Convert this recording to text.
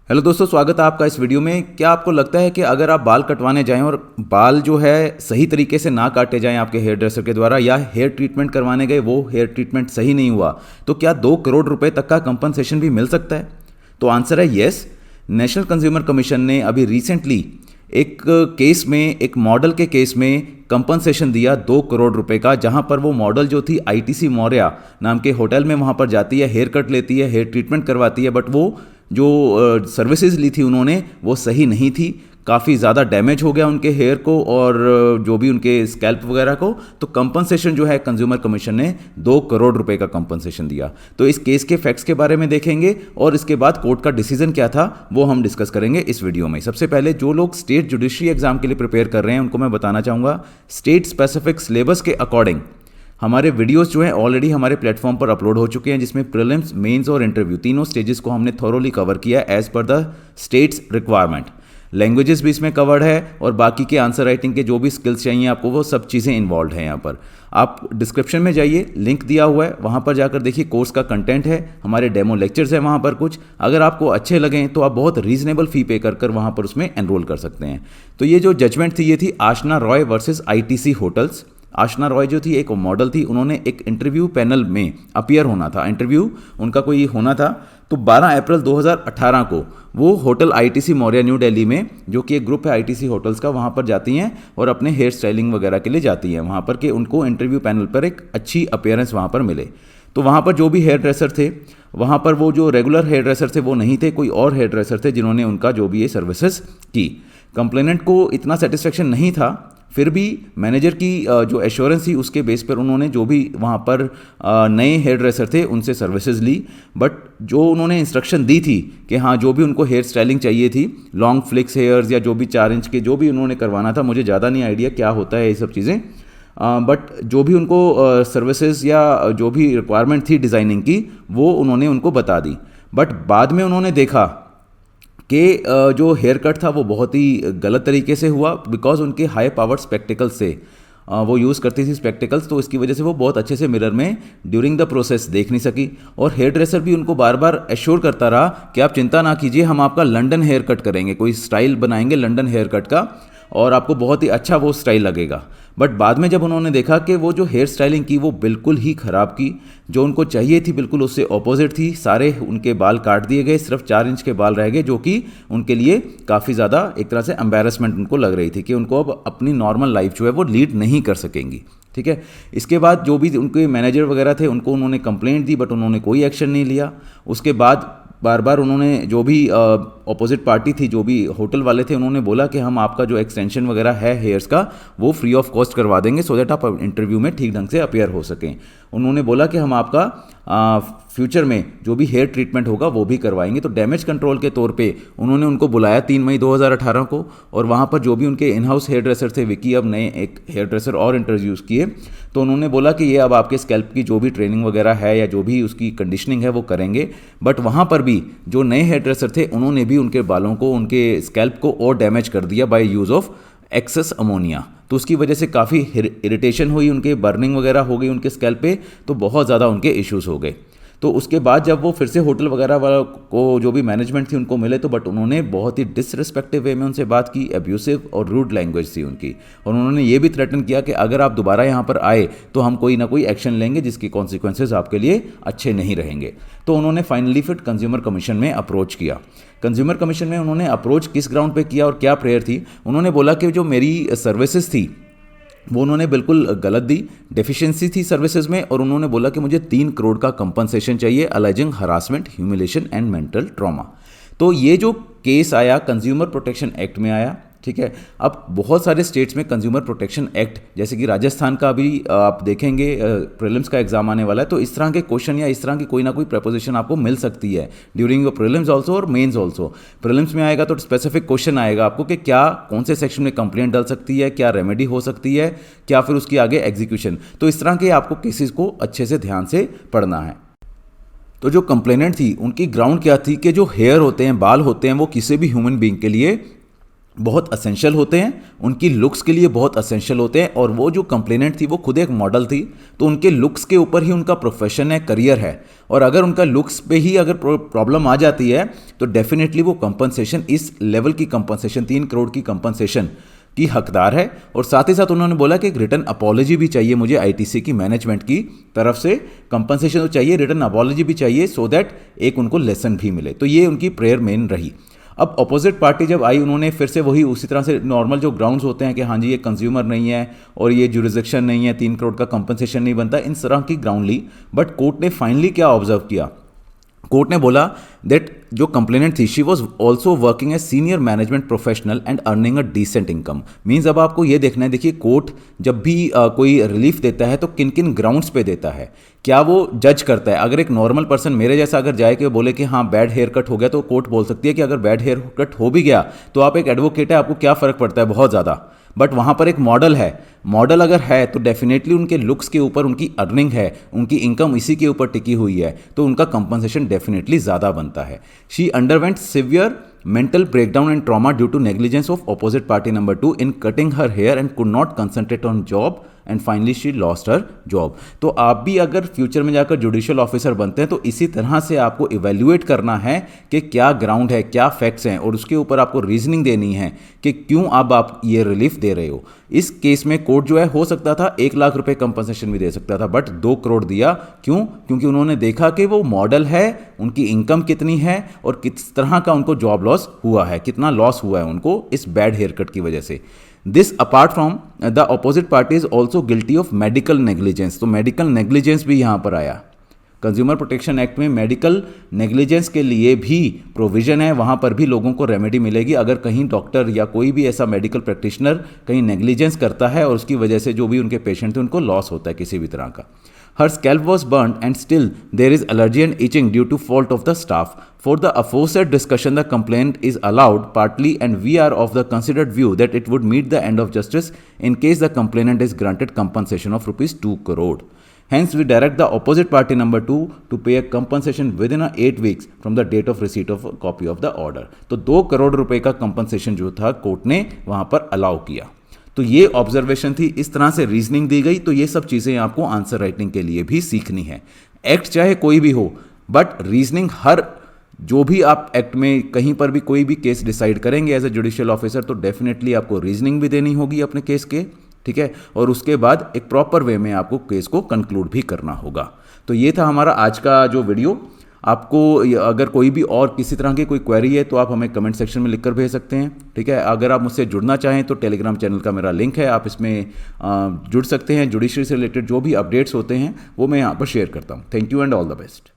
Hello दोस्तों, स्वागत है आपका इस वीडियो में। क्या आपको लगता है कि अगर आप बाल कटवाने जाएं और बाल जो है सही तरीके से ना काटे जाएं आपके हेयर ड्रेसर के द्वारा, या हेयर ट्रीटमेंट करवाने गए वो हेयर ट्रीटमेंट सही नहीं हुआ, तो क्या 2 करोड़ रुपए तक का कंपनसेशन भी मिल सकता है? तो आंसर है यस। नेशनल कंज्यूमर कमीशन ने अभी रिसेंटली एक केस में, एक मॉडल के केस में कंपनसेशन दिया 2 करोड़ रुपए का, जहां पर वो मॉडल जो थी आईटीसी मौर्या नाम के होटल में वहां पर जाती है, हेयर कट लेती है, हेयर ट्रीटमेंट करवाती है, बट वो जो सर्विसेज ली थी उन्होंने वो सही नहीं थी। काफ़ी ज़्यादा डैमेज हो गया उनके हेयर को और जो भी उनके स्कैल्प वगैरह को। तो कंपनसेशन जो है कंज्यूमर कमीशन ने 2 करोड़ रुपए का कंपनसेशन दिया। तो इस केस के फैक्ट्स के बारे में देखेंगे और इसके बाद कोर्ट का डिसीजन क्या था वो हम डिस्कस करेंगे इस वीडियो में। सबसे पहले जो लोग स्टेट जुडिशरी एग्जाम के लिए प्रिपेयर कर रहे हैं उनको मैं बताना चाहूँगा, स्टेट स्पेसिफिक सिलेबस के अकॉर्डिंग हमारे वीडियोस जो हैं ऑलरेडी हमारे प्लेटफॉर्म पर अपलोड हो चुके हैं, जिसमें प्रीलिम्स, मेंस और इंटरव्यू तीनों स्टेजेस को हमने थॉरोली कवर किया as per the state's requirement. Languages भी इसमें कवर्ड है और बाकी के आंसर राइटिंग के जो भी स्किल्स चाहिए आपको वो सब चीज़ें इन्वॉल्व हैं यहाँ पर। आप डिस्क्रिप्शन में जाइए, लिंक दिया हुआ है, वहाँ पर जाकर देखिए कोर्स का कंटेंट है, हमारे डेमो लेक्चर्स हैं वहाँ पर कुछ। अगर आपको अच्छे लगें तो आप बहुत रीजनेबल फ़ी पे कर वहाँ पर उसमें एनरोल कर सकते हैं। तो ये जो जजमेंट थी ये थी आशना रॉय वर्सेस आईटीसी होटल्स। आशना रॉय जो थी एक मॉडल थी, उन्होंने एक इंटरव्यू पैनल में अपियर होना था, इंटरव्यू उनका कोई होना था। तो 12 अप्रैल 2018 को वो hotel ITC Maurya new Delhi में, जो कि एक ग्रुप है आईटीसी होटल्स का, वहाँ पर जाती हैं और अपने हेयर स्टाइलिंग वगैरह के लिए जाती हैं वहाँ पर, कि उनको इंटरव्यू पैनल पर एक अच्छी अपीयरेंस वहाँ पर मिले। तो वहाँ पर जो भी हेयर ड्रेसर थे वहाँ पर वो जो रेगुलर हेयर ड्रेसर थे वो नहीं थे, कोई और हेयर ड्रेसर थे जिन्होंने उनका जो भी ये सर्विसेज की। कंप्लेनेंट को इतना सेटिस्फेक्शन नहीं था, फिर भी मैनेजर की जो एश्योरेंस थी उसके बेस पर उन्होंने जो भी वहाँ पर नए हेयर ड्रेसर थे उनसे सर्विसेज ली। बट जो उन्होंने इंस्ट्रक्शन दी थी कि हाँ जो भी उनको हेयर स्टाइलिंग चाहिए थी, लॉन्ग फ्लिक्स हेयर्स या जो भी 4 इंच के जो भी उन्होंने करवाना था, मुझे ज़्यादा नहीं आइडिया क्या होता है ये सब चीज़ें, बट जो भी उनको सर्विसेज या जो भी रिक्वायरमेंट थी डिज़ाइनिंग की वो उन्होंने उनको बता दी। बट बाद में उन्होंने देखा कि जो हेयर कट था वो बहुत ही गलत तरीके से हुआ, बिकॉज उनके हाई पावर्ड स्पेक्टिकल्स से वो यूज़ करती थी स्पेक्टिकल्स, तो इसकी वजह से वो बहुत अच्छे से मिरर में ड्यूरिंग द प्रोसेस देख नहीं सकी। और हेयर ड्रेसर भी उनको बार बार एश्योर करता रहा कि आप चिंता ना कीजिए, हम आपका लंदन हेयर कट करेंगे, कोई स्टाइल बनाएंगे लंदन हेयर कट का और आपको बहुत ही अच्छा वो स्टाइल लगेगा। बट बाद में जब उन्होंने देखा कि वो जो हेयर स्टाइलिंग की वो बिल्कुल ही ख़राब की, जो उनको चाहिए थी बिल्कुल उससे ऑपोजिट थी। सारे उनके बाल काट दिए गए, सिर्फ 4 इंच के बाल रह गए, जो कि उनके लिए काफ़ी ज़्यादा एक तरह से एम्बैरेसमेंट उनको लग रही थी कि उनको अब अपनी नॉर्मल लाइफ जो है वो लीड नहीं कर सकेंगी। ठीक है, इसके बाद जो भी उनके मैनेजर वगैरह थे उनको उन्होंने कंप्लेंट दी, बट उन्होंने कोई एक्शन नहीं लिया। उसके बाद बार बार उन्होंने जो भी अपोजिट पार्टी थी, जो भी होटल वाले थे, उन्होंने बोला कि हम आपका जो एक्सटेंशन वगैरह है हेयर्स का वो फ्री ऑफ कॉस्ट करवा देंगे, सो दैट आप इंटरव्यू में ठीक ढंग से अपेयर हो सकें। उन्होंने बोला कि हम आपका फ्यूचर में जो भी हेयर ट्रीटमेंट होगा वो भी करवाएंगे। तो डैमेज कंट्रोल के तौर पे उन्होंने उनको बुलाया 3 मई 2018 को, और वहाँ पर जो भी उनके इन हाउस हेयर ड्रेसर थे, विकी, अब नए एक हेयर ड्रेसर और इंट्रोड्यूस किए। तो उन्होंने बोला कि ये अब आपके स्कैल्प की जो भी ट्रेनिंग वगैरह है या जो भी उसकी कंडीशनिंग है वो करेंगे। बट वहाँ पर भी जो नए हेयर ड्रेसर थे उन्होंने भी उनके बालों को, उनके स्कैल्प को और डैमेज कर दिया by use of excess ammonia. तो उसकी वजह से काफ़ी इरिटेशन हुई, उनके बर्निंग वगैरह हो गई उनके स्कैल्प पे, तो बहुत ज़्यादा उनके इश्यूज़ हो गए। तो उसके बाद जब वो फिर से होटल वगैरह वालों को जो भी मैनेजमेंट थी उनको मिले, तो बट उन्होंने बहुत ही डिसरिस्पेक्टिव वे में उनसे बात की, एब्यूसिव और रूड लैंग्वेज थी उनकी। और उन्होंने ये भी थ्रेटन किया कि अगर आप दोबारा यहाँ पर आए तो हम कोई ना कोई एक्शन लेंगे जिसके कॉन्सिक्वेंसेज आपके लिए अच्छे नहीं रहेंगे। तो उन्होंने फाइनली फिर कंज्यूमर कमीशन में अप्रोच किया। कंज्यूमर कमीशन में उन्होंने अप्रोच किस ग्राउंड पे किया और क्या प्रेयर थी? उन्होंने बोला कि जो मेरी सर्विसेज थी वो उन्होंने बिल्कुल गलत दी, डेफिशिएंसी थी सर्विसेज में, और उन्होंने बोला कि मुझे 3 करोड़ का कंपनसेशन चाहिए, alleging harassment, humiliation and mental trauma. तो ये जो केस आया कंज्यूमर प्रोटेक्शन एक्ट में आया। ठीक है, अब बहुत सारे स्टेट्स में कंज्यूमर प्रोटेक्शन एक्ट, जैसे कि राजस्थान का भी आप देखेंगे प्रीलिम्स का एग्जाम आने वाला है, तो इस तरह के क्वेश्चन या इस तरह की कोई ना कोई प्रपोजिशन आपको मिल सकती है ड्यूरिंग योर प्रीलिम्स ऑल्सो और मेंस ऑल्सो। प्रीलिम्स में आएगा तो स्पेसिफिक क्वेश्चन आएगा आपको कि क्या, कौन से सेक्शन में कंप्लेंट डल सकती है, क्या रेमेडी हो सकती है, क्या फिर उसकी आगे एग्जीक्यूशन। तो इस तरह के आपको केसेस को अच्छे से ध्यान से पढ़ना है। तो जो कंप्लेनेंट थी उनकी ग्राउंड क्या थी कि जो हेयर होते हैं, बाल होते हैं, वो किसी भी ह्यूमन बीइंग के लिए बहुत असेंशियल होते हैं, उनकी लुक्स के लिए बहुत असेंशियल होते हैं, और वो जो कंप्लेनेंट थी वो खुद एक मॉडल थी, तो उनके लुक्स के ऊपर ही उनका प्रोफेशन है, करियर है, और अगर उनका लुक्स पे ही अगर प्रॉब्लम आ जाती है तो डेफिनेटली वो कंपनसेशन, इस लेवल की कंपनसेशन, 3 करोड़ की कंपनसेशन की हकदार है। और साथ ही साथ उन्होंने बोला कि एक रिटर्न अपॉलॉजी भी चाहिए मुझे आईटीसी की मैनेजमेंट की तरफ से, कंपनसेशन तो चाहिए, रिटर्न अपॉलॉजी भी चाहिए, सो दैट एक उनको लेसन भी मिले। तो ये उनकी प्रेयर मेन रही। अब अपोजिट पार्टी जब आई, उन्होंने फिर से वही उसी तरह से नॉर्मल जो ग्राउंड्स होते हैं कि हाँ जी ये कंज्यूमर नहीं है और ये जुरिसडिक्शन नहीं है, 3 करोड़ का कंपनसेशन नहीं बनता, इन तरह की ग्राउंड ली। बट कोर्ट ने फाइनली क्या ऑब्जर्व किया, कोर्ट ने बोला दैट जो कंप्लेनेंट थी, she was also working as senior management professional and earning a decent income. Means अब आपको ये देखना है, देखिए कोर्ट जब भी कोई रिलीफ देता है तो किन किन ग्राउंड्स पे देता है, क्या वो जज करता है। अगर एक नॉर्मल पर्सन मेरे जैसा अगर जाए कि बोले कि हाँ बैड हेयर कट हो गया, तो कोर्ट बोल सकती है कि अगर बैड हेयर कट हो भी गया तो आप एक एडवोकेट है, आपको क्या फ़र्क पड़ता है, बहुत ज़्यादा। बट वहाँ पर एक मॉडल है, मॉडल अगर है तो डेफिनेटली उनके लुक्स के ऊपर उनकी अर्निंग है, उनकी इनकम इसी के ऊपर टिकी हुई है, तो उनका कंपनसेशन डेफिनेटली ज़्यादा बनता है। She underwent severe mental breakdown and trauma due to negligence of opposite party number 2 in cutting her hair and could not concentrate on job and finally she lost her job। तो आप भी अगर future में जाकर judicial officer बनते हैं तो इसी तरह से आपको इवेल्युएट करना है कि क्या ग्राउंड है, क्या फैक्ट्स हैं, और उसके ऊपर आपको रीजनिंग देनी है कि क्यों अब आप ये रिलीफ दे रहे हो। इस केस में कोर्ट जो है हो सकता था 1 लाख रुपए कंपनसेशन भी दे सकता था, बट 2 करोड़ दिया। क्यों? क्योंकि उन्होंने देखा कि वो मॉडल है, उनकी इनकम कितनी है और किस तरह का उनको जॉब लॉस हुआ है, कितना लॉस हुआ है उनको इस बैड हेयर कट की वजह से। This apart from the opposite party is also guilty of medical negligence. तो मेडिकल नेग्लिजेंस भी यहां पर आया। कंज्यूमर प्रोटेक्शन एक्ट में मेडिकल नेग्लिजेंस के लिए भी प्रोविजन है, वहाँ पर भी लोगों को रेमेडी मिलेगी अगर कहीं डॉक्टर या कोई भी ऐसा मेडिकल प्रैक्टिशनर कहीं नेग्लिजेंस करता है और उसकी वजह से जो भी उनके पेशेंट थे उनको लॉस होता है किसी भी तरह का। Her scalp was burnt and still there is allergy and itching due to fault of the staff. For the aforesaid discussion, the complaint is allowed partly and we are of the considered view that it would meet the end of justice in case the complainant is granted compensation of rupees 2 crore. Hence, we direct the opposite party number 2 to pay a compensation within 8 weeks from the date of receipt of a copy of the order. तो 2 करोड़ रुपए का compensation जो था court ने वहाँ पर allow किया। तो ये ऑब्जर्वेशन थी, इस तरह से रीजनिंग दी गई। तो ये सब चीज़ें आपको आंसर राइटिंग के लिए भी सीखनी है। एक्ट चाहे कोई भी हो, बट रीजनिंग हर जो भी आप एक्ट में कहीं पर भी कोई भी केस डिसाइड करेंगे एज ए जुडिशियल ऑफिसर, तो डेफिनेटली आपको रीजनिंग भी देनी होगी अपने केस के, ठीक है, और उसके बाद एक प्रॉपर वे में आपको केस को कंक्लूड भी करना होगा। तो ये था हमारा आज का जो वीडियो। आपको अगर कोई भी और किसी तरह की कोई क्वेरी है तो आप हमें कमेंट सेक्शन में लिखकर भेज सकते हैं, ठीक है। अगर आप मुझसे जुड़ना चाहें तो टेलीग्राम चैनल का मेरा लिंक है, आप इसमें जुड़ सकते हैं। जुडिशरी से रिलेटेड जो भी अपडेट्स होते हैं वो मैं यहाँ पर शेयर करता हूँ। Thank you and all the best.